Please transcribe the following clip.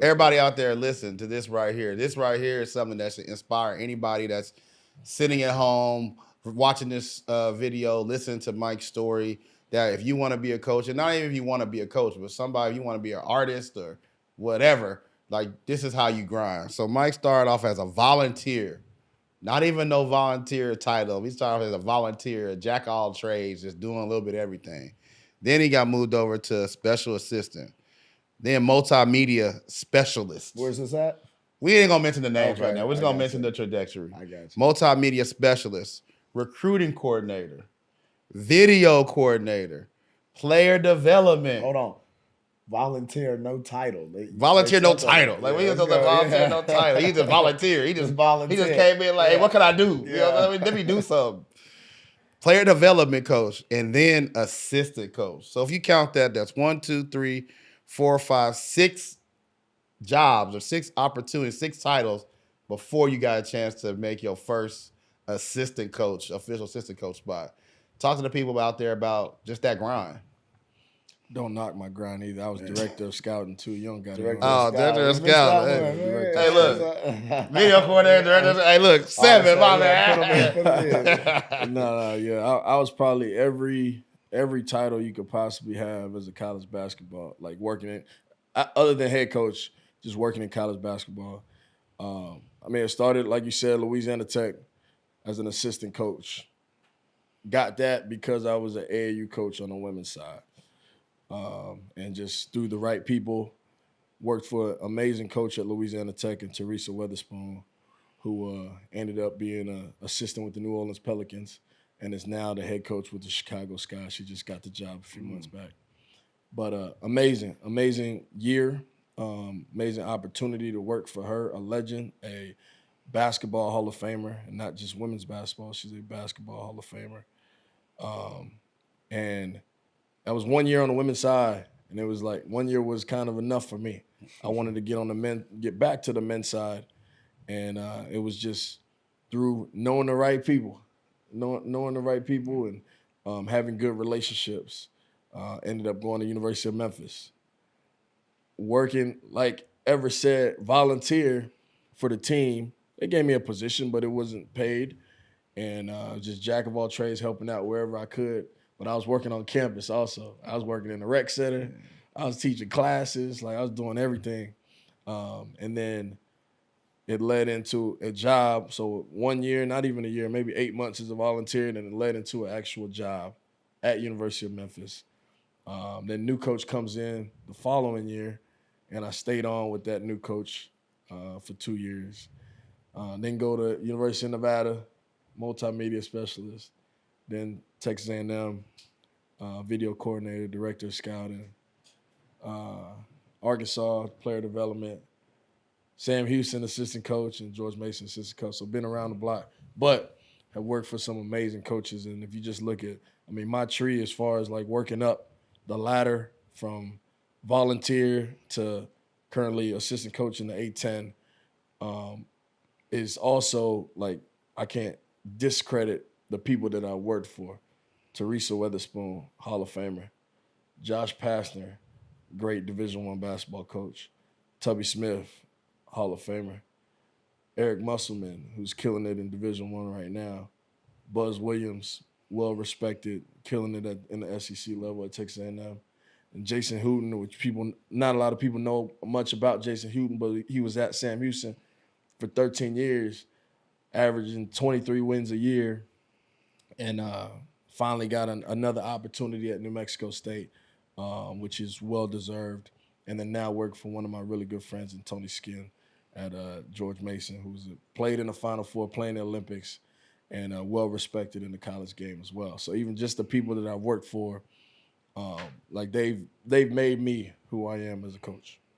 everybody out there, listen to this right here. This right here is something that should inspire anybody that's sitting at home, watching this video, listening to Mike's story. That if you want to be a coach, and not even if you want to be a coach, but somebody, if you want to be an artist or whatever, like this is how you grind. So Mike started off as a volunteer, not even no volunteer title. He started off as a volunteer, a jack of all trades, just doing a little bit of everything. Then he got moved over to special assistant, then multimedia specialist. Where's this at? We ain't gonna mention the names right now. We're just gonna mention the trajectory. I got you. Multimedia specialist, recruiting coordinator, video coordinator, player development. Hold on. Volunteer, no title. Volunteer, no title. Like we just volunteer, no title. He just volunteer. He just volunteer. He just came in like, hey, what can I do? You know, let me do something. Player development coach, and then assistant coach. So if you count that, that's 1, 2, 3, 4, 5, 6 jobs or 6 opportunities, 6 titles before you got a chance to make your first assistant coach, official assistant coach spot. Talk to the people out there about just that grind. Don't knock my grind either. I was director of scouting too. You don't got it. Director of scouting. Hey, look. Video coordinator, director. Hey, look. 7, my man. No, yeah. I was probably every title you could possibly have as a college basketball, like working in, other than head coach, just working in college basketball. I mean, it started, like you said, Louisiana Tech as an assistant coach. Got that because I was an AAU coach on the women's side. And just through the right people, worked for an amazing coach at Louisiana Tech and Teresa Weatherspoon, who ended up being an assistant with the New Orleans Pelicans and is now the head coach with the Chicago Sky. She just got the job a few months back. But amazing year, amazing opportunity to work for her, a legend, a basketball Hall of Famer, and not just women's basketball. She's a basketball Hall of Famer. And that was 1 year on the women's side, and it was like 1 year was kind of enough for me. I wanted to get back to the men's side, and it was just through knowing the right people, and having good relationships. Ended up going to University of Memphis, working like Ever said, volunteer for the team. They gave me a position, but it wasn't paid, and just jack of all trades, helping out wherever I could. But I was working on campus also. I was working in the rec center. I was teaching classes. Like, I was doing everything. And then it led into a job. So 1 year, not even a year, maybe 8 months as a volunteer, and it led into an actual job at University of Memphis. Then new coach comes in the following year, and I stayed on with that new coach for 2 years. Then go to University of Nevada, multimedia specialist. Then Texas A&M, video coordinator, director of scouting. Arkansas, player development. Sam Houston, assistant coach, and George Mason, assistant coach. So been around the block, but have worked for some amazing coaches. And if you just look at, I mean, my tree as far as like working up the ladder from volunteer to currently assistant coach in the A-10 is also like, I can't discredit the people that I worked for. Teresa Weatherspoon, Hall of Famer. Josh Pastner, great Division I basketball coach. Tubby Smith, Hall of Famer. Eric Musselman, who's killing it in Division I right now. Buzz Williams, well-respected, killing it in the SEC level at Texas A&M. And Jason Hooten, which not a lot of people know much about Jason Hooten, but he was at Sam Houston for 13 years, averaging 23 wins a year, and finally got another opportunity at New Mexico State, which is well-deserved, and then now work for one of my really good friends, Tony Skinn, at George Mason, who's played in the Final Four, playing the Olympics, and well-respected in the college game as well. So even just the people that I've worked for, like they've made me who I am as a coach.